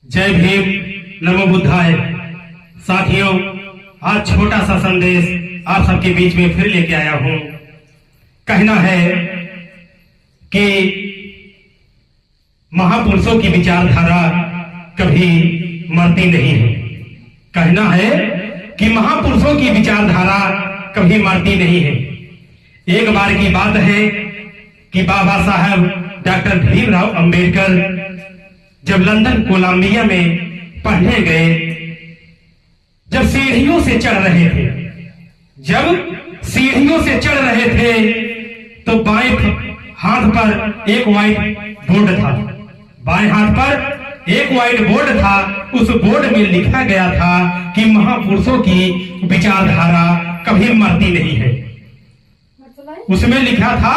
जय भीम, नमो बुद्धाय। साथियों, आज छोटा सा संदेश आप सबके बीच में फिर लेके आया हूं। कहना है कि महापुरुषों की विचारधारा कभी मरती नहीं है। कहना है कि महापुरुषों की विचारधारा कभी मरती नहीं है। एक बार की बात है कि बाबा साहब डॉक्टर भीमराव अंबेडकर जब लंदन कोलंबिया में पढ़ने गए, जब सीढ़ियों से चढ़ रहे थे, तो बाएं हाथ पर एक व्हाइट बोर्ड था। बाएं हाथ पर एक व्हाइट बोर्ड था। उस बोर्ड में लिखा गया था कि महापुरुषों की विचारधारा कभी मरती नहीं है। उसमें लिखा था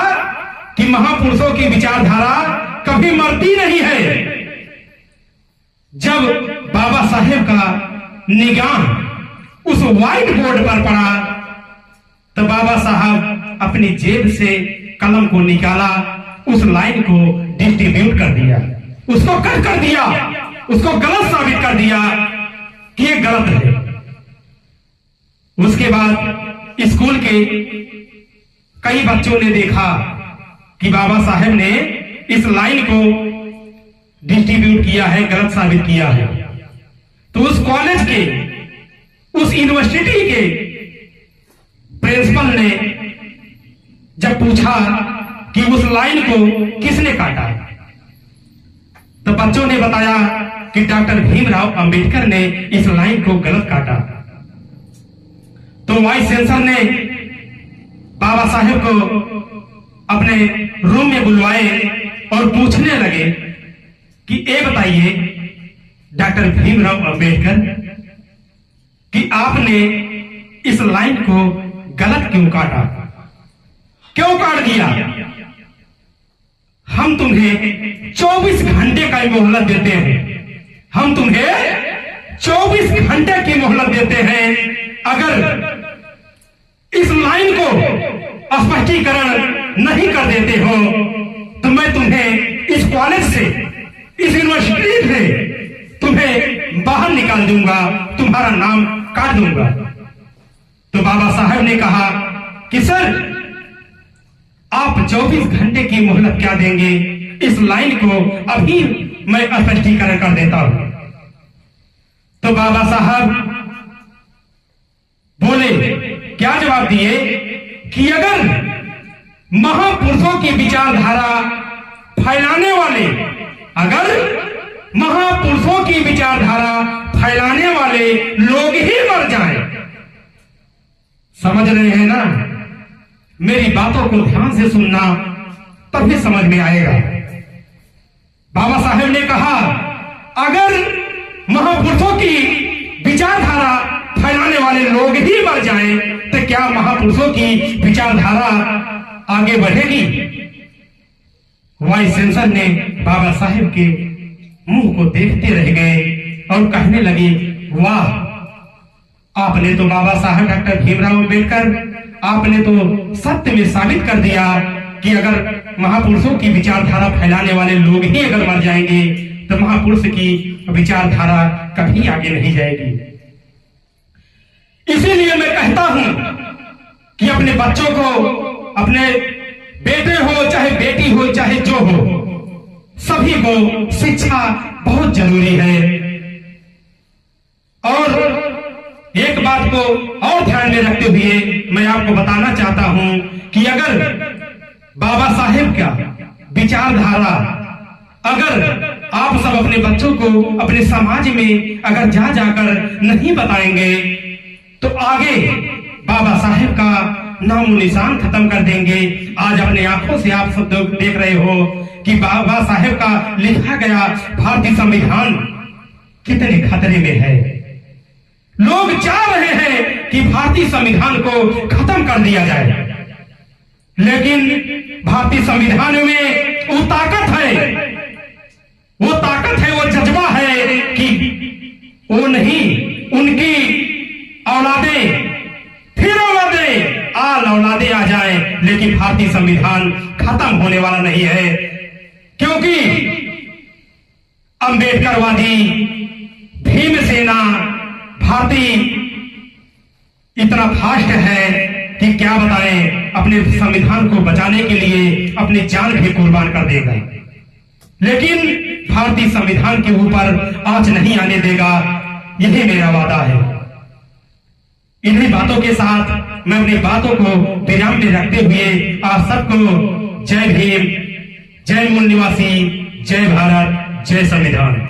कि महापुरुषों की विचारधारा कभी मरती नहीं है। जब बाबा साहेब का निगाह उस व्हाइट बोर्ड पर पड़ा, तो बाबा साहब अपनी जेब से कलम को निकाला, उस लाइन को डिस्ट्रीब्यूट कर दिया, उसको कट कर दिया, उसको गलत साबित कर दिया कि ये गलत है। उसके बाद स्कूल के कई बच्चों ने देखा कि बाबा साहेब ने इस लाइन को डिस्ट्रीब्यूट किया है, गलत साबित किया है। तो उस कॉलेज के, उस यूनिवर्सिटी के प्रिंसिपल ने जब पूछा कि उस लाइन को किसने काटा, तो बच्चों ने बताया कि डॉक्टर भीमराव अंबेडकर ने इस लाइन को गलत काटा। तो वाइस चांसलर ने बाबा साहेब को अपने रूम में बुलवाए और पूछने लगे कि ये बताइए डॉक्टर भीमराव अंबेडकर कि आपने इस लाइन को गलत क्यों काटा, क्यों काट दिया? हम तुम्हें 24 घंटे का मोहलत देते हैं, हम तुम्हें 24 घंटे की मोहलत देते हैं। अगर इस लाइन को स्पष्टीकरण नहीं कर देते हो तो मैं तुम्हें इस कॉलेज से, इस यूनिवर्सिटी से तुम्हें बाहर निकाल दूंगा, तुम्हारा नाम काट दूंगा। तो बाबा साहब ने कहा कि सर, आप 24 घंटे की मोहलत क्या देंगे, इस लाइन को अभी मैं स्पष्टीकरण कर देता हूं। तो बाबा साहब बोले, क्या जवाब दिए कि अगर महापुरुषों की विचारधारा फैलाने वाले, अगर महापुरुषों की विचारधारा फैलाने वाले लोग ही मर जाएं, समझ रहे हैं ना? मेरी बातों को ध्यान से सुनना, तभी समझ में आएगा। बाबा साहेब ने कहा, अगर महापुरुषों की विचारधारा फैलाने वाले लोग ही मर जाएं, तो क्या महापुरुषों की विचारधारा आगे बढ़ेगी? वाइस चांसलर ने बाबा साहेब के मुंह को देखते रह गए और कहने लगे, वाह, आपने तो बाबा साहेब डॉक्टर भीमराव अंबेडकर, आपने तो सत्य में साबित कर दिया कि अगर महापुरुषों की विचारधारा फैलाने वाले लोग ही अगर मर जाएंगे तो महापुरुष की विचारधारा कभी आगे नहीं जाएगी। इसीलिए मैं कहता हूं कि अपने बच्चों को, अपने बेटे हो चाहे बेटी हो चाहे जो हो, सभी को शिक्षा बहुत जरूरी है। और एक बात को और ध्यान में रखते हुए मैं आपको बताना चाहता हूं कि अगर बाबा साहेब का विचारधारा, अगर आप सब अपने बच्चों को अपने समाज में अगर जा जाकर नहीं बताएंगे तो आगे बाबा साहेब का नामो निशान खत्म कर देंगे। आज अपने आंखों से आप सब देख रहे हो कि बाबा साहेब का लिखा गया भारतीय संविधान कितने खतरे में है। लोग चाह रहे हैं कि भारतीय संविधान को खत्म कर दिया जाए, लेकिन भारतीय संविधान में वो ताकत है, वो जज्बा है कि वो नहीं, उनकी औलादें, फिर औलादें, आल औलादें आ जाए, लेकिन भारतीय संविधान खत्म होने वाला नहीं है। क्योंकि अंबेडकरवादी भीमसेना भारतीय इतना फास्ट है कि क्या बताएं, अपने संविधान को बचाने के लिए अपनी जान भी कुर्बान कर देगा, लेकिन भारतीय संविधान के ऊपर आंच नहीं आने देगा। यही मेरा वादा है। इन्हीं बातों के साथ मैं अपनी बातों को विराम में रखते हुए आप सबको जय भीम, जय मूल निवासी, जय भारत, जय संविधान।